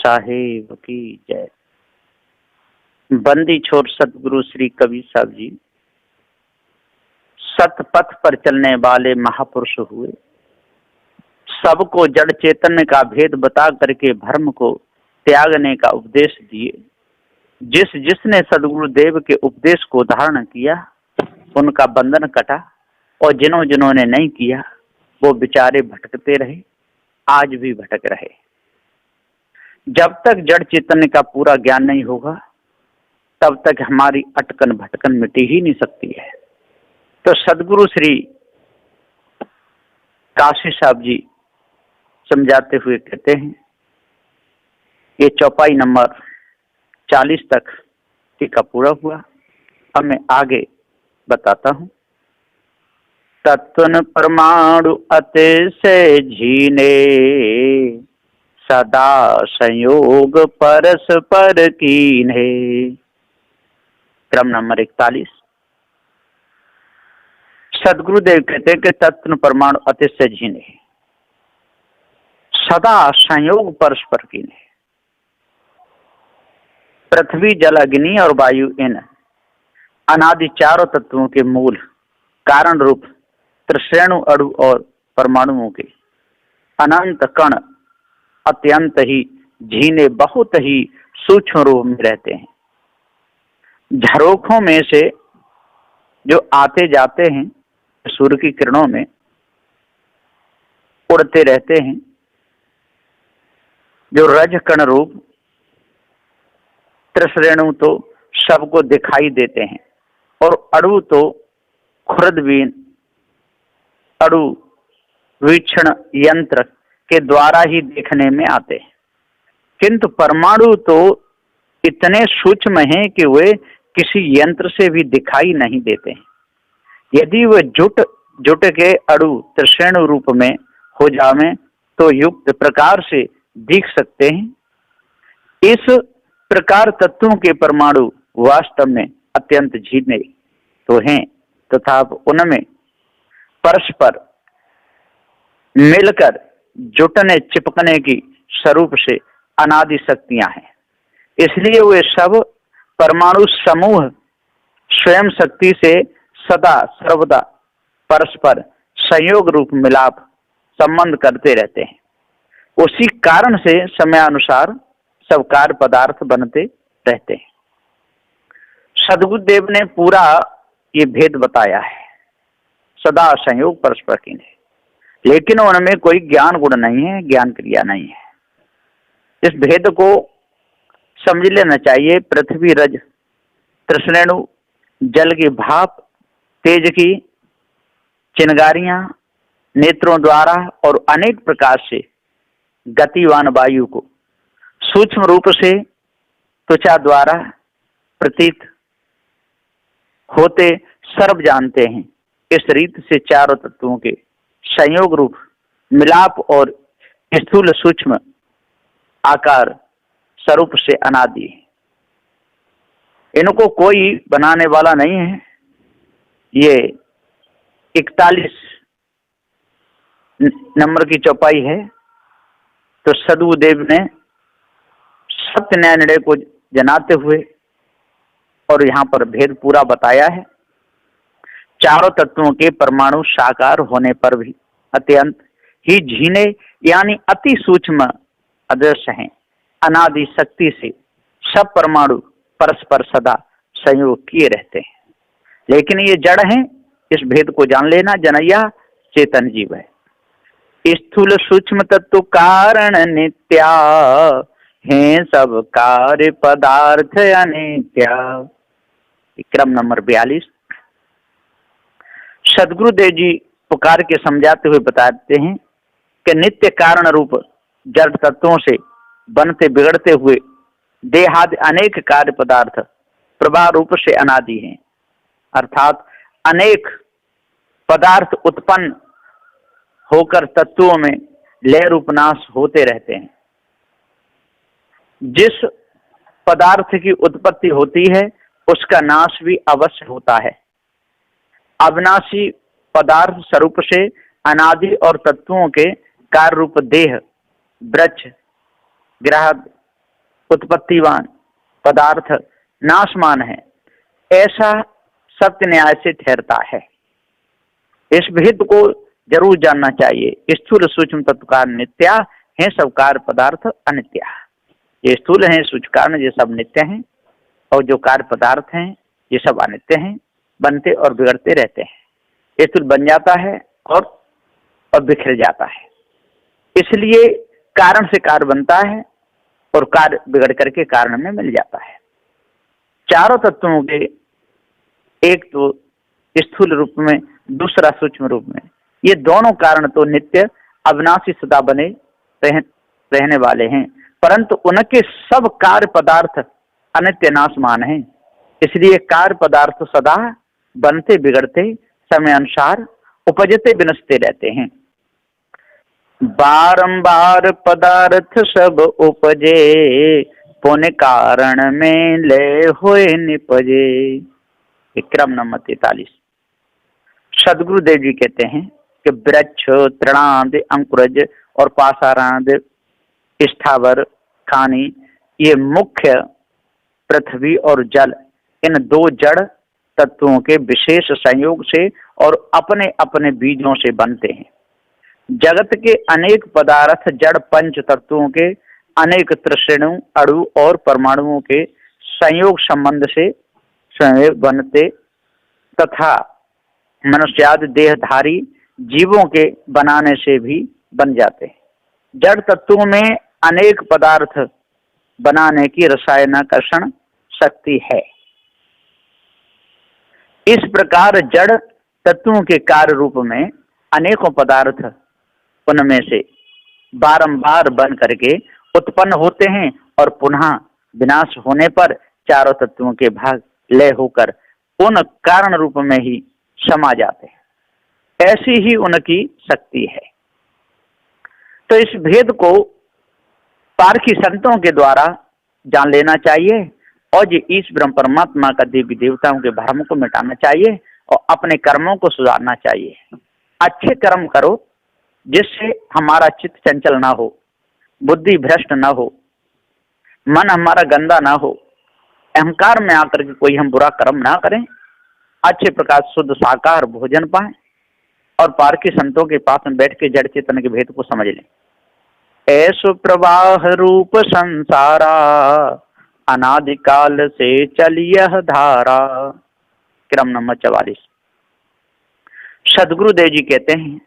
साहेब की जय। बंदी छोड़ सतगुरु श्री कबीर साहब जी सत पथ पर चलने वाले महापुरुष हुए। सबको जड़ चेतन का भेद बता करके भ्रम को त्यागने का उपदेश दिए। जिसने सदगुरु देव के उपदेश को धारण किया उनका बंधन कटा, और जिन्होंने नहीं किया वो बेचारे भटकते रहे, आज भी भटक रहे। जब तक जड़ चेतन का पूरा ज्ञान नहीं होगा तब तक हमारी अटकन भटकन मिटी ही नहीं सकती है। तो सदगुरु श्री काशी साहब जी समझाते हुए कहते हैं, ये चौपाई नंबर 40 तक टीका पूरा हुआ। अब मैं आगे बताता हूं। तत्वन परमाणु अतिशय झीने, सदा संयोग परस्पर कीन्हे। क्रम नंबर 41। सदगुरुदेव कहते हैं कि तत्व परमाणु अतिशय झीने, सदा संयोग परस्पर कीन्हे। पृथ्वी जल अग्नि और वायु इन अनादि चारों तत्वों के मूल कारण रूप त्रिश्रेणु अणु और परमाणुओं के अनंत कण अत्यंत ही झीने बहुत ही सूक्ष्म रूप में रहते हैं। झरोखों में से जो आते जाते हैं सूर्य की किरणों में उड़ते रहते हैं। जो रज कण रूप त्रिश्रेणु तो सबको दिखाई देते हैं, और अणु तो खुर्दबीन अणु वीक्षण यंत्र के द्वारा ही देखने में आते हैं। किंतु परमाणु तो इतने सूक्ष्म हैं कि वे किसी यंत्र से भी दिखाई नहीं देते हैं। यदि वे जुट के अणु त्रिश्रेणु रूप में हो जावे तो युक्त प्रकार से दिख सकते हैं। इस प्रकार तत्वों के परमाणु वास्तव में अत्यंत झीने तो हैं, तथा उनमें परस्पर मिलकर जुटने चिपकने की स्वरूप से अनादि शक्तियां हैं। इसलिए वे सब परमाणु समूह स्वयं शक्ति से सदा सर्वदा परस्पर संयोग रूप मिलाप संबंध करते रहते हैं। उसी कारण से समयानुसार सब कार्य पदार्थ बनते रहते हैं। सदगुरुदेव ने पूरा ये भेद बताया है, सदा संयोग परस्पर कीन्हे, लेकिन उनमें कोई ज्ञान गुण नहीं है, ज्ञान क्रिया नहीं है। इस भेद को समझ लेना चाहिए। पृथ्वी रज त्रिश्रेणु, जल की भाप, तेज की चिंगारियां नेत्रों द्वारा और अनेक प्रकार से गतिवान वायु को सूक्ष्म रूप से त्वचा द्वारा प्रतीत होते सर्व जानते हैं। इस रीत से चारों तत्वों के संयोग रूप मिलाप और स्थूल सूक्ष्म आकार स्वरूप से अनादि है। इनको कोई बनाने वाला नहीं है। ये 41 नंबर की चौपाई है। तो सदगुरुदेव ने सत्य न्याय निर्णय को जनाते हुए और यहाँ पर भेद पूरा बताया है। चारों तत्वों के परमाणु साकार होने पर भी अत्यंत ही झीने यानी अति सूक्ष्म अदृश्य हैं। अनादि शक्ति से सब परमाणु परस्पर सदा संयोग किए रहते हैं, लेकिन ये जड़ हैं। इस भेद को जान लेना। जनैया चेतन जीव है। स्थूल सूक्ष्म तत्व कारण नित्या हैं, सब कार्य पदार्थ अनित्या। क्रम नंबर 42। सदगुरुदेव जी पुकार के समझाते हुए बताते हैं कि नित्य कारण रूप जड़ तत्वों से बनते बिगड़ते हुए देहादि अनेक कार्य पदार्थ प्रवाह रूप से अनादि हैं। अर्थात अनेक पदार्थ उत्पन्न होकर तत्वों में लय रूप नाश होते रहते हैं। जिस पदार्थ की उत्पत्ति होती है उसका नाश भी अवश्य होता है। अविनाशी पदार्थ स्वरूप से अनादि और तत्वों के कार्य रूप देह, वृक्ष, ग्रह, उत्पत्तिवान पदार्थ नाशमान है, ऐसा सत्य न्याय से ठहरता है। इस भेद को जरूर जानना चाहिए। स्थूल सूक्ष्म तत्वकार नित्या है, सब कार्य पदार्थ अनित्या। ये स्थूल है, सूक्ष्म कारण ये सब नित्य हैं, और जो कार्य पदार्थ हैं ये सब अनित्य हैं, बनते और बिगड़ते रहते हैं। स्थूल बन जाता है और बिखर जाता है, इसलिए कारण से कार्य बनता है और कार्य बिगड़ करके कारण में मिल जाता है। चारों तत्वों के, एक तो स्थूल रूप में, दूसरा सूक्ष्म रूप में, ये दोनों कारण तो नित्य अविनाशी सदा बने रहने वाले हैं, परंतु उनके सब कार्य पदार्थ अनित्य नाशमान हैं। इसलिए कार्य पदार्थ सदा बनते बिगड़ते, समय अनुसार उपजते विनष्टे रहते हैं। बारंबार पदार्थ सब उपजे, पुण्य कारण में लय होए निपजे। क्रम नंबर 43। सदगुरुदेव जी कहते हैं कि वृक्ष, तृणांत, अंकुरज और पाषाणांत, स्थावर, खानी, ये मुख्य पृथ्वी और जल, इन दो जड़ तत्वों के विशेष संयोग से और अपने अपने बीजों से बनते हैं। जगत के अनेक पदार्थ जड़ पंच तत्वों के अनेक त्रिशणु, अणु और परमाणुओं के संयोग संबंध से स्वयं बनते तथा मनुष्यादि देहधारी जीवों के बनाने से भी बन जाते हैं। जड़ तत्वों में अनेक पदार्थ बनाने की रसायनाकर्षण शक्ति है। इस प्रकार जड़ तत्वों के कार्य रूप में अनेकों पदार्थ उनमें से बारंबार बन करके उत्पन्न होते हैं और पुनः विनाश होने पर चारों तत्वों के भाग लय होकर उन कारण रूप में ही समा जाते हैं। ऐसी ही उनकी शक्ति है। तो इस भेद को पारखी संतों के द्वारा जान लेना चाहिए और ये ईश ब्रह्म परमात्मा का देवी देवताओं के भ्रम को मिटाना चाहिए और अपने कर्मों को सुधारना चाहिए। अच्छे कर्म करो जिससे हमारा चित्त चंचल ना हो, बुद्धि भ्रष्ट ना हो, मन हमारा गंदा ना हो, अहंकार में आकर के कोई हम बुरा कर्म ना करें, अच्छे प्रकार शुद्ध साकार भोजन पाएं और पारखी संतों के पास में बैठ के जड़ चेतन के भेद को समझ लें। ऐसो प्रवाह रूप संसारा, अनादिकाल से चली यह धारा। क्रम नंबर 44। सदगुरुदेव जी कहते हैं,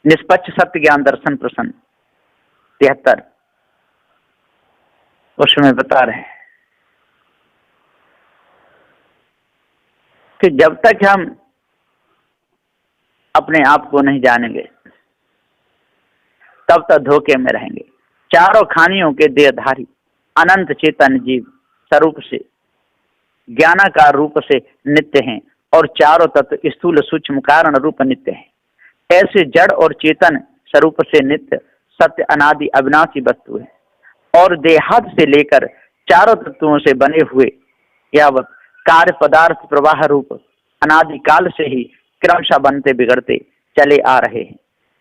निष्पक्ष सत्य ज्ञान दर्शन प्रसन्न 73, उसमें बता रहे हैं कि जब तक हम अपने आप को नहीं जानेंगे तब तक धोखे में रहेंगे। चारों खानियों के देहधारी अनंत चेतन जीव स्वरूप से ज्ञानाकार रूप से नित्य हैं और चारों तत्व स्थूल सूक्ष्म कारण रूप नित्य हैं। ऐसे जड़ और चेतन स्वरूप से नित्य सत्य अनादि अविनाशी वस्तु है और देहाद से लेकर चारों तत्वों से बने हुए यावत कार्य पदार्थ प्रवाह रूप अनादिकाल से ही क्रमशः बनते बिगड़ते चले आ रहे हैं।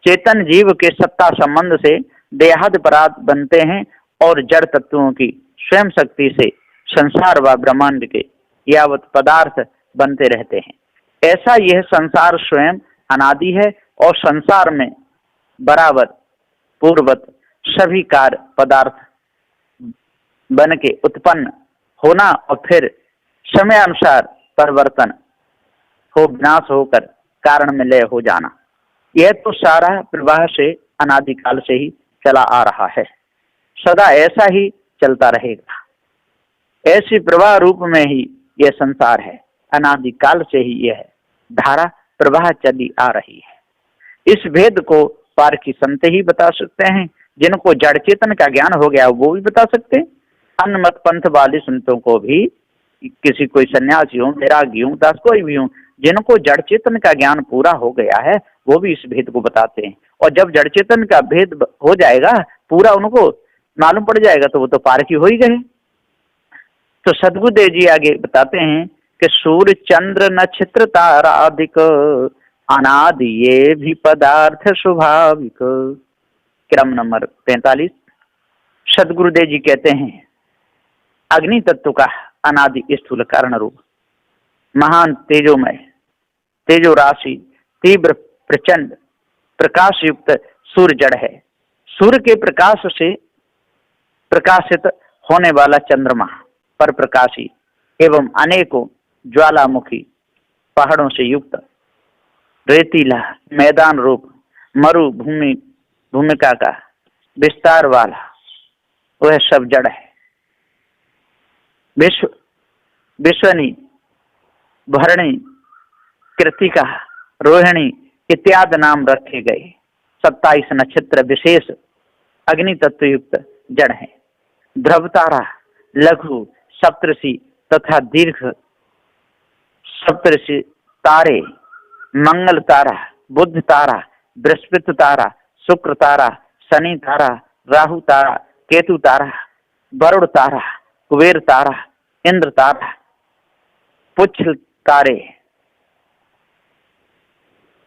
चेतन जीव के सत्ता संबंध से देहाद पदार्थ बनते हैं और जड़ तत्वों की स्वयं शक्ति से संसार व ब्रह्मांड के यावत पदार्थ बनते रहते हैं। ऐसा यह संसार स्वयं अनादि है और संसार में बराबर पूर्वत सभी कार्य पदार्थ बन के उत्पन्न होना और फिर समय अनुसार परिवर्तन हो विनाश होकर कारण में लय हो जाना, यह तो सारा प्रवाह से अनादिकाल से ही चला आ रहा है, सदा ऐसा ही चलता रहेगा। ऐसी प्रवाह रूप में ही यह संसार है, अनादिकाल से ही यह धारा प्रवाह चली आ रही है। इस भेद को पारखी संत ही बता सकते हैं। जिनको जड़ चेतन का ज्ञान हो गया वो भी बता सकते हैं। अन्य मत पंथ वाले संतों को भी, किसी कोई सन्यासी हो, वैरागी हो, दास कोई भी हो, जिनको जड़ चेतन का ज्ञान पूरा हो गया है वो भी इस भेद को बताते हैं। और जब जड़ चेतन का भेद हो जाएगा, पूरा उनको मालूम पड़ जाएगा, तो वो तो पारखी हो ही गए। तो सदगुरुदेव जी आगे बताते हैं कि सूर्य चंद्र नक्षत्र तारा अधिक, अनादि ये भी पदार्थ स्वाभाविक। क्रम नंबर 45। सदगुरुदेव जी कहते हैं अग्नि तत्व का अनादि स्थूल कारण रूप महान तेजोमय तेजो राशि तीव्र प्रचंड प्रकाश युक्त सूर्य जड़ है। सूर्य के प्रकाश से प्रकाशित होने वाला चंद्रमा पर प्रकाशी एवं अनेकों ज्वालामुखी पहाड़ों से युक्त रेतीला मैदान रूप मरुभूमि भूमिका का विस्तार वाला वह सब जड़ है। विश्वनी भरणी कृतिका रोहिणी इत्यादि नाम रखे गए 27 नक्षत्र विशेष अग्नि तत्व युक्त जड़ है। ध्रुव तारा लघु सप्तऋषि तथा दीर्घ सप्तऋषि तारे मंगल तारा बुध तारा बृहस्पति तारा शुक्र तारा शनि तारा राहु तारा केतु तारा वरुण तारा कुबेर तारा इंद्र तारा पुच्छ तारे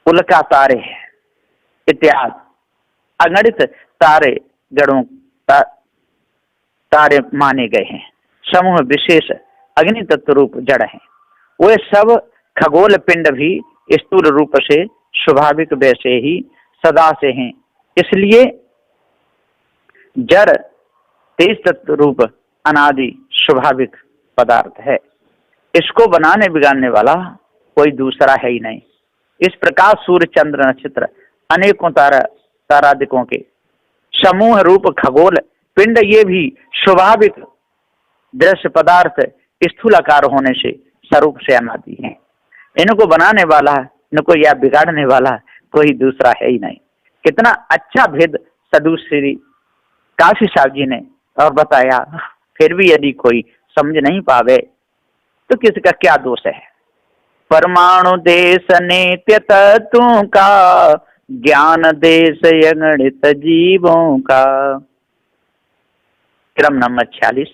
उल्का तारे इत्यादि अगणित तारे गणों तारे माने गए हैं। समूह विशेष अग्नि तत्व रूप जड़ है। वे सब खगोल पिंड भी स्थूल रूप से स्वाभाविक वैसे ही सदा से हैं। इसलिए जड़ तेज तत्व रूप अनादि स्वाभाविक पदार्थ है। इसको बनाने बिगाड़ने वाला कोई दूसरा है ही नहीं। इस प्रकार सूर्य चंद्र नक्षत्र अनेकों तारादिकों के समूह रूप खगोल पिंड ये भी स्वाभाविक दृश्य पदार्थ स्थूलाकार होने से स्वरूप से अनादि हैं। इनको बनाने वाला इनको या बिगाड़ने वाला कोई दूसरा है ही नहीं। कितना अच्छा भेद सदु श्री काशी साहब जी ने और बताया। फिर भी यदि कोई समझ नहीं पावे तो किसका क्या दोष है। परमाणु देश नित्य तत्वों का ज्ञान देश अगणित जीवों का। क्रम नंबर 46।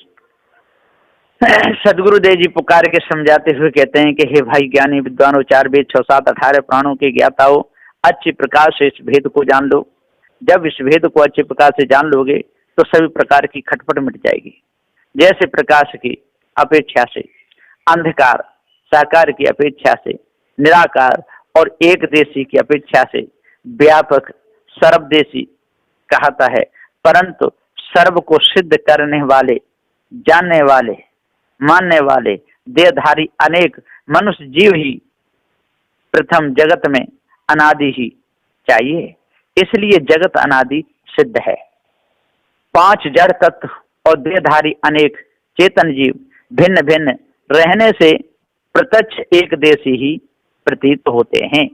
सदगुरुदेव जी पुकार के समझाते हुए कहते हैं कि हे भाई ज्ञानी विद्वानों 4 वेद 6 7 18 प्राणों के ज्ञाताओं अच्छे प्रकार से इस भेद को जान लो। जब इस भेद को अच्छे प्रकार से जान लोगे तो सभी प्रकार की खटपट मिट जाएगी। जैसे प्रकाश की अपेक्षा से अंधकार, साकार की अपेक्षा से निराकार और एक देशी की अपेक्षा से व्यापक सर्वदेशी कहता है, परंतु सर्व को सिद्ध करने वाले, जानने वाले, मानने वाले देहधारी अनेक मनुष्य जीव ही प्रथम जगत में अनादि ही चाहिए। इसलिए जगत अनादि सिद्ध है। 5 जड़ तत्व और देहधारी अनेक चेतन जीव भिन्न भिन्न रहने से प्रत्यक्ष एक देशी ही प्रतीत होते हैं।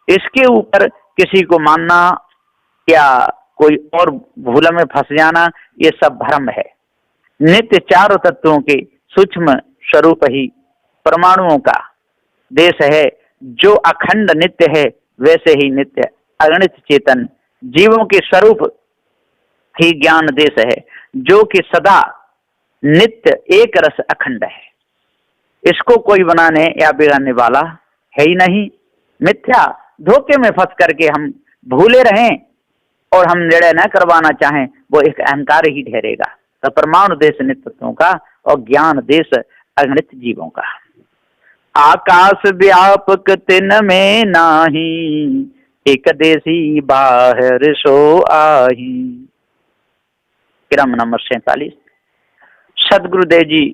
इसके ऊपर किसी को मानना या कोई और भूल में फंस जाना ये सब भ्रम है। नित्य 4 तत्वों के सूक्ष्म स्वरूप ही परमाणुओं का देश है। जो अखंड नित्य है वैसे ही नित्य अगणित चेतन जीवों के स्वरूप ही ज्ञान देश है, जो कि सदा नित्य एक रस अखंड है। इसको कोई बनाने या बिगाड़ने वाला है ही नहीं। मिथ्या धोखे में फंस करके हम भूले रहें और हम निर्णय न करवाना चाहें वो एक अहंकार ही ठहरेगा। तो परमाणु देश नित्य तत्वों का और ज्ञान देश अगणित जीवों का। आकाश व्यापक तिन में नाही, एक देशी बाहर सो आही। क्रम नंबर 47। सदगुरुदेव जी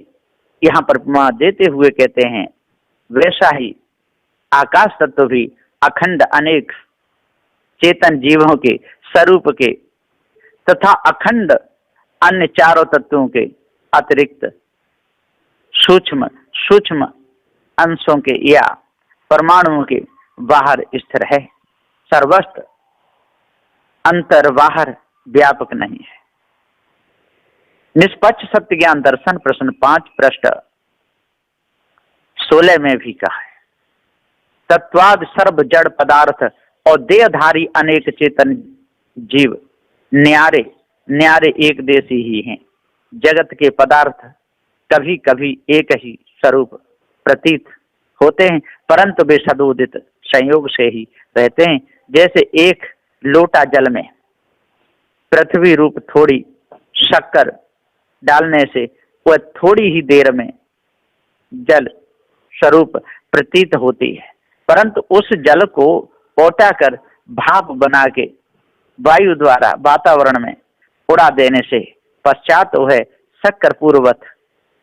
यहाँ पर उपमा देते हुए कहते हैं, वैसा ही आकाश तत्व भी अखंड अनेक चेतन जीवों के स्वरूप के तथा अखंड अन्य 4 तत्वों के अतिरिक्त सूक्ष्म सूक्ष्म अंशों के या परमाणुओं के बाहर स्थिर है। सर्वस्त्र अंतर बाहर व्यापक नहीं है। निष्पक्ष सत्य ज्ञान दर्शन प्रश्न 5 पृष्ठ 16 में भी कहा है, तत्वाद सर्व जड़ पदार्थ और देहधारी अनेक चेतन जीव न्यारे न्यारे एक देशी ही हैं। जगत के पदार्थ कभी कभी एक ही स्वरूप प्रतीत होते हैं, परंतु वे सदोदित संयोग से ही रहते हैं। जैसे एक लोटा जल में पृथ्वी रूप थोड़ी शक्कर डालने से वह थोड़ी ही देर में जल स्वरूप प्रतीत होती है, परंतु उस जल को पौटाकर भाप बना के वायु द्वारा वातावरण में उड़ा देने से पश्चात वह शक्कर पूर्वक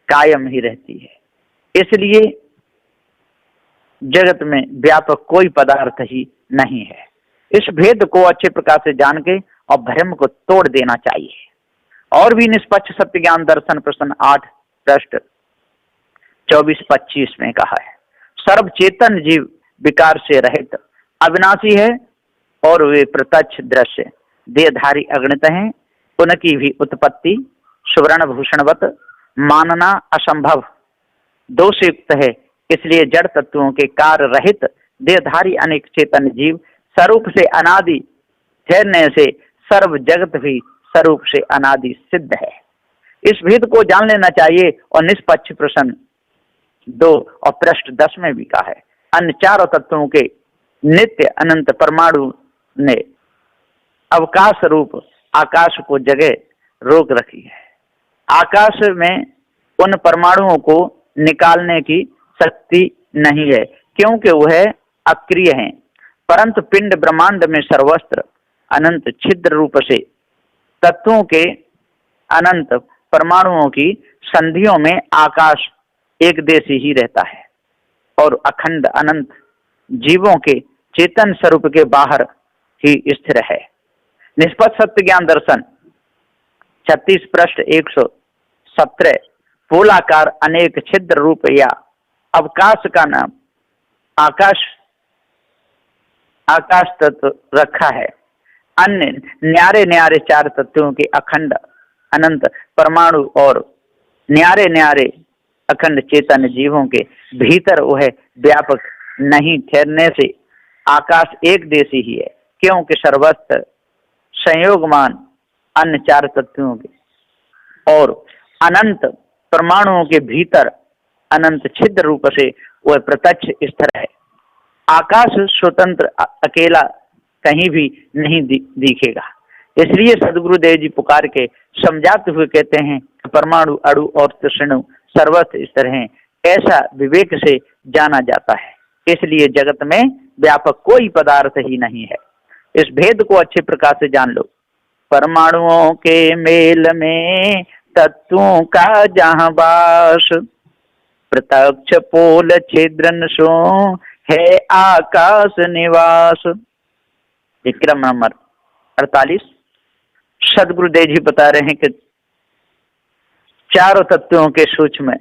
कायम ही रहती है। इसलिए जगत में व्यापक कोई पदार्थ ही नहीं है। इस भेद को अच्छे प्रकार से जान के और भ्रम को तोड़ देना चाहिए। और भी निष्पक्ष सत्य ज्ञान दर्शन प्रश्न 8 पृष्ठ 24-25 में कहा है, सर्व चेतन जीव विकार से रहित अविनाशी है और वे प्रत्यक्ष दृश्य देहधारी अगणित हैं। उनकी भी उत्पत्ति सुवर्ण भूषणवत मानना असंभव दोषयुक्त है। इसलिए जड़ तत्वों के कार्य रहित देहधारी अनेक चेतन जीव स्वरूप से अनादि ठहरने से सर्व जगत भी स्वरूप से अनादि सिद्ध है। इस भेद को जान लेना चाहिए। और निष्पक्ष प्रश्न 2 और पृष्ठ 10 में भी कहा है, अन्य चारों तत्वों के नित्य अनंत परमाणु ने अवकाश रूप आकाश को जगह रोक रखी है। आकाश में उन परमाणुओं को निकालने की शक्ति नहीं है, क्योंकि वह अक्रिय हैं। परंतु पिंड ब्रह्मांड में सर्वत्र अनंत छिद्र रूप से तत्वों के अनंत परमाणुओं की संधियों में आकाश एक देशी ही रहता है और अखंड अनंत जीवों के चेतन स्वरूप के बाहर ही स्थिर है। निष्पक्ष सत्य ज्ञान दर्शन 36 पृष्ठ 117 पोलाकार अनेक छिद्र रूप या अवकाश का नाम आकाश तत्व रखा है। अन्य न्यारे न्यारे चार तत्वों के अखंड अनंत परमाणु और न्यारे न्यारे अखंड चेतन जीवों के भीतर वह व्यापक नहीं ठहरने से आकाश एक देशी ही है, क्योंकि सर्वत्र संयोगमान अन्य चार तत्वों के और अनंत परमाणुओं के भीतर अनंत छिद्र रूप से वह प्रत्यक्ष स्थिर है। आकाश स्वतंत्र अकेला कहीं भी नहीं दिखेगा। इसलिए सदगुरुदेव जी पुकार के समझाते हुए कहते हैं, परमाणु अणु और तृष्णु सर्वत्र स्थिर हैं, ऐसा विवेक से जाना जाता है। इसलिए जगत में व्यापक कोई पदार्थ ही नहीं है। इस भेद को अच्छे प्रकार से जान लो। परमाणुओं के मेल में तत्वों का जहां वास, प्रत्यक्ष पोल छिद्रन सो है आकाश निवास। विक्रम नंबर 48। सदगुरुदेव जी बता रहे हैं कि चारों तत्वों के सूक्ष्म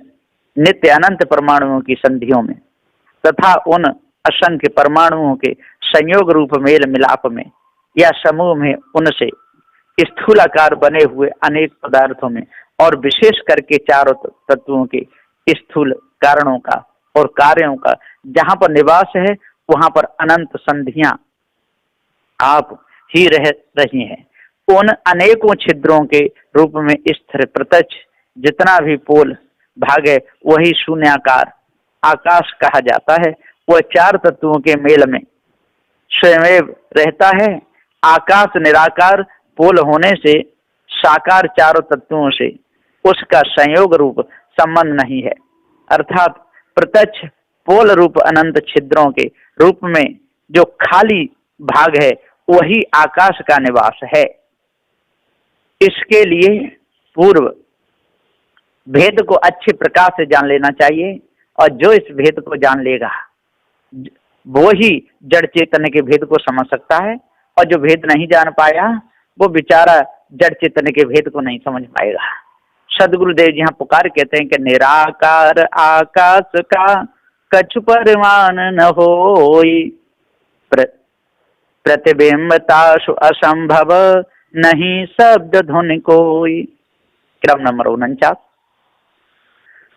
नित्य अनंत परमाणुओं की संधियों में तथा उन असंख्य परमाणुओं के संयोग रूप मेल मिलाप में या समूह में उनसे स्थूलाकार बने हुए अनेक पदार्थों में और विशेष करके चारों तत्वों के स्थूल कारणों का और कार्यों का जहां पर निवास है वहां पर अनंत संधियां आप ही रह रही हैं। उन अनेकों छिद्रों के रूप में स्थिर प्रत्यक्ष जितना भी पोल भाग है वही शून्याकार आकाश कहा जाता है। वह चार तत्वों के मेल में स्वयं रहता है। आकाश निराकार पोल होने से साकार चारों तत्वों से उसका संयोग रूप संबंध नहीं है, अर्थात प्रत्यक्ष पोल रूप अनंत छिद्रों के रूप में जो खाली भाग है वही आकाश का निवास है। इसके लिए पूर्व भेद को अच्छे प्रकार से जान लेना चाहिए, और जो इस भेद को जान लेगा वो ही जड़ चेतन के भेद को समझ सकता है, और जो भेद नहीं जान पाया वो बेचारा जड़ चेतन के भेद को नहीं समझ पाएगा। सदगुरुदेव जी यहाँ पुकार कहते हैं कि निराकार आकाश का कछु परिमाण न होई, प्रतिबिंबतासु असंभव नहीं शब्द ध्वनि कोई। क्रम नंबर 49।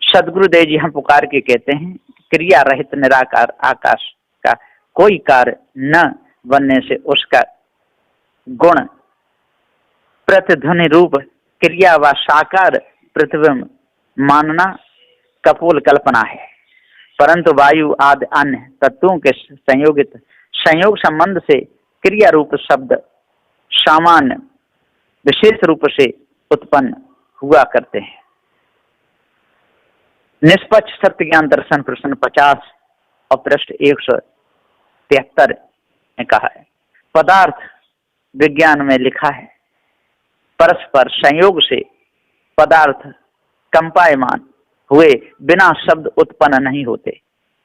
सदगुरुदेव जी हम पुकार के कहते हैं, क्रिया रहित निराकार आकाश का कोई कार्य न बनने से उसका गुण प्रतिध्वनि रूप क्रिया व साकार प्रतिबिंब मानना कपोल कल्पना है। परंतु वायु आदि अन्य तत्वों के संयोग संबंध से क्रिया रूप शब्द सामान्य विशेष रूप से उत्पन्न हुआ करते हैं। निष्पक्ष सत्य ज्ञान दर्शन प्रश्न 50 और पृष्ठ 173 में कहा है, पदार्थ विज्ञान में लिखा है, परस्पर संयोग से पदार्थ कंपायमान हुए बिना शब्द उत्पन्न नहीं होते।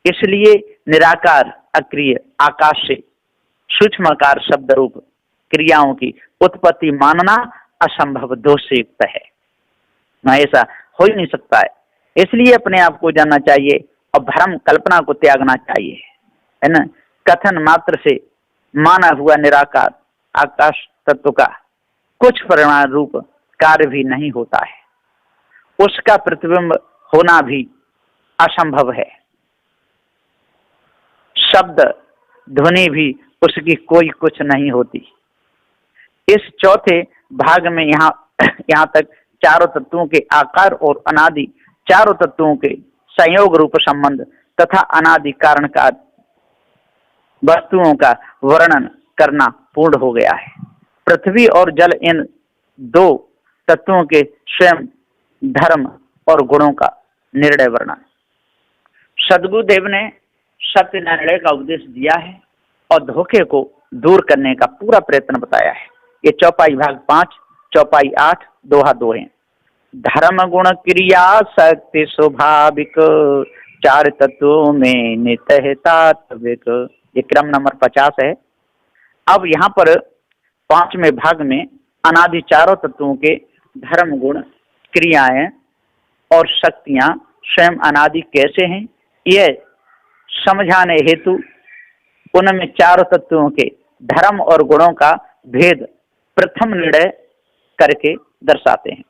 इसलिए निराकार अक्रिय आकाश से सूक्ष्मकार शब्द रूप क्रियाओं की उत्पत्ति मानना असंभव, दोष से युक्त है। न ऐसा हो ही नहीं सकता है। इसलिए अपने आप को जानना चाहिए और भ्रम कल्पना को त्यागना चाहिए, है ना। कथन मात्र से माना हुआ निराकार आकाश तत्व का कुछ परिणाम रूप कार्य भी नहीं होता है, उसका प्रतिबिंब होना भी असंभव है। शब्द ध्वनि भी उसकी कोई कुछ नहीं होती। इस चौथे भाग में यहाँ तक चारों तत्वों के आकार और अनादि चारों तत्वों के संयोग रूप संबंध तथा अनादि कारण का वस्तुओं का वर्णन करना पूर्ण हो गया है। पृथ्वी और जल इन दो तत्वों के स्वयं धर्म और गुणों का निर्णय वर्णन। सद्गुरुदेव ने सत्य निर्णय का उपदेश दिया है और धोखे को दूर करने का पूरा प्रयत्न बताया है। ये चौपाई भाग 5, चौपाई 8, दोहा 2 है। धर्म गुण क्रिया शक्ति स्वाभाविक चार तत्वों में नित है तात्विक, ये क्रम नंबर 50 है। अब यहाँ पर 5वें भाग में अनादि चारों तत्वों के धर्म गुण क्रियाएं और शक्तियां स्वयं अनादि कैसे हैं, यह समझाने हेतु उनमें चारों तत्वों के धर्म और गुणों का भेद प्रथम निर्णय करके दर्शाते हैं।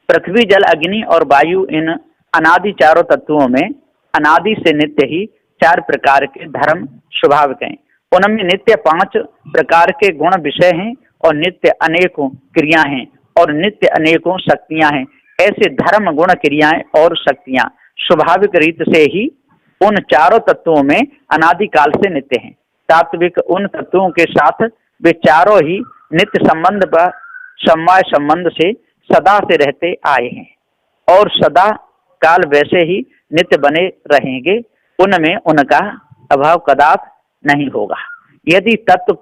पृथ्वी जल अग्नि और वायु इन अनादि चारों तत्वों में अनादि से नित्य ही 4 प्रकार के धर्म स्वाभाविक हैं। उनमें नित्य 5 प्रकार के गुण विषय हैं और नित्य अनेकों क्रिया हैं और नित्य अनेकों शक्तियां हैं। ऐसे धर्म गुण क्रियाएं और शक्तियां स्वाभाविक रीत से ही उन चारों तत्वों में अनादिकाल से नित्य हैं। तात्विक उन तत्वों के साथ वे चारों ही नित्य संबंध व समवाय संबंध से सदा से रहते आए हैं और सदा काल वैसे ही नित्य बने रहेंगे। उनमें उनका अभाव कदापि नहीं होगा। यदि तत्व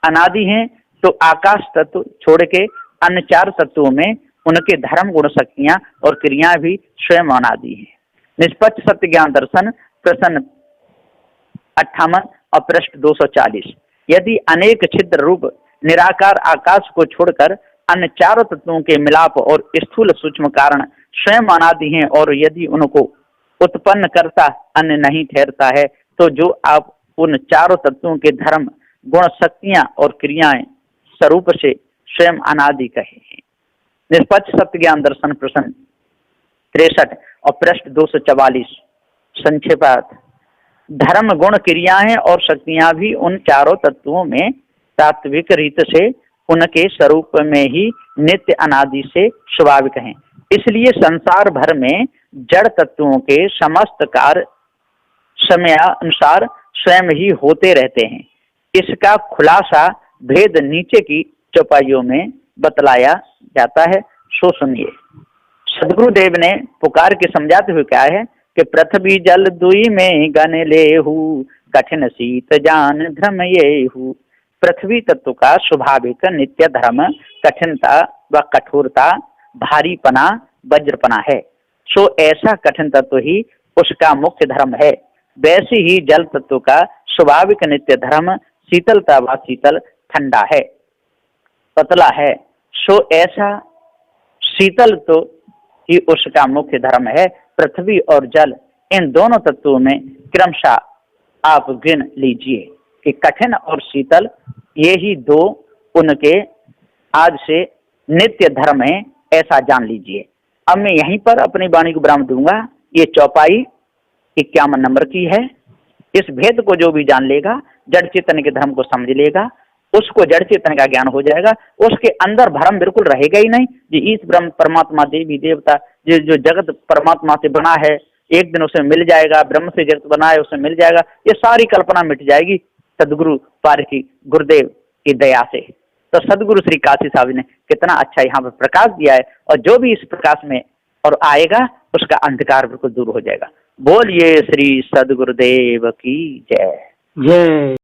अनादि हैं तो आकाश तत्व छोड़ के अन्य 4 तत्वों में उनके धर्म गुण शक्तियां और क्रियाएं भी स्वयं अनादि हैं। निष्पक्ष सत्य ज्ञान दर्शन प्रश्न 58 और पृष्ठ 240। यदि अनेक छिद्र रूप निराकार आकाश को छोड़कर अन्य 4 तत्वों के मिलाप और स्थूल सूक्ष्म कारण स्वयं अनादि हैं और यदि उनको उत्पन्न करता अन्य नहीं ठहरता है, तो जो आप उन 4 तत्वों के धर्म गुण शक्तियां और क्रियाएं स्वरूप से स्वयं अनादि कहे हैं। निष्पक्ष सत्य ज्ञान दर्शन प्रश्न 63 और पृष्ठ 244 संक्षेपार्थ। धर्म गुण क्रियाएं और शक्तियां भी उन 4 तत्वों में तात्विक रीत से उनके स्वरूप में ही नित्य अनादि से स्वाभाविक हैं। इसलिए संसार भर में जड़ तत्वों के समस्त कार्य समयानुसार स्वयं ही होते रहते हैं। इसका खुलासा भेद नीचे की चौपाइयों में बतलाया जाता है, सो सुनिए। सदगुरुदेव ने पुकार के समझाते हुए कहा है कि पृथ्वी जल दुई में गन लेहु कठिन शीत जान धर्म येहु। पृथ्वी तत्व का स्वाभाविक नित्य धर्म कठिनता व कठोरता, भारीपना, वज्रपना है। सो ऐसा कठिन तत्व ही उसका मुख्य धर्म है। वैसे ही जल तत्व का स्वाभाविक नित्य धर्म शीतलता व शीतल ठंडा है, पतला है। सो ऐसा शीतल तो ही उसका मुख्य धर्म है। पृथ्वी और जल इन दोनों तत्वों में क्रमशः आप गिन लीजिए कि कठिन और शीतल ये ही 2 उनके आज से नित्य धर्म है, ऐसा जान लीजिए। अब मैं यहीं पर अपनी वाणी को विराम दूंगा। ये चौपाई 51 नंबर की है। इस भेद को जो भी जान लेगा, जड़ चेतन के धर्म को समझ लेगा, उसको जड़ चेतन का ज्ञान हो जाएगा। उसके अंदर भ्रम बिल्कुल रहेगा ही नहीं। जी इस ब्रह्म परमात्मा देवी देवता जो जगत परमात्मा से बना है, एक दिन उसे मिल जाएगा, ब्रह्म से जगत बना है उसे मिल जाएगा, ये सारी कल्पना मिट जाएगी सदगुरु पार की गुरुदेव की दया से। तो सदगुरु श्री काशी साहब ने कितना अच्छा यहाँ पर प्रकाश दिया है, और जो भी इस प्रकाश में और आएगा उसका अंधकार बिल्कुल दूर हो जाएगा। बोलिए श्री सदगुरुदेव की जय। जय।